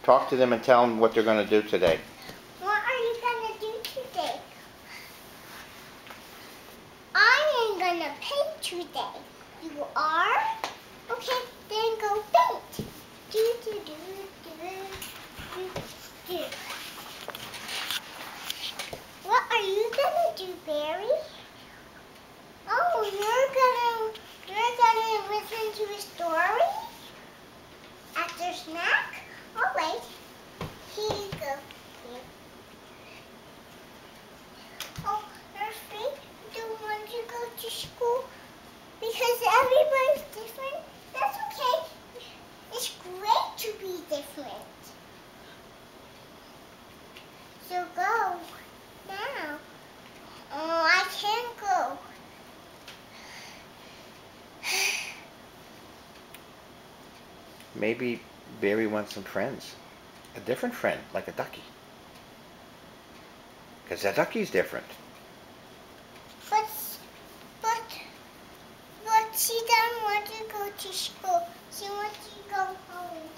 Talk to them and tell them what they're going to do today. What are you going to do today? I am going to paint today. You are? Okay, then go paint. Do, do, do, do, do, do. What are you going to do, Barry? Oh, you're gonna listen to a story? After snack? Oh wait. Here you go. Here. Oh, Nursery, do you want to go to school? Because everybody's different? That's okay. It's great to be different. So go now. Oh, I can't go. Maybe Barry wants some friends. A different friend, like a ducky. Because a ducky's different. But she doesn't want to go to school. She wants to go home.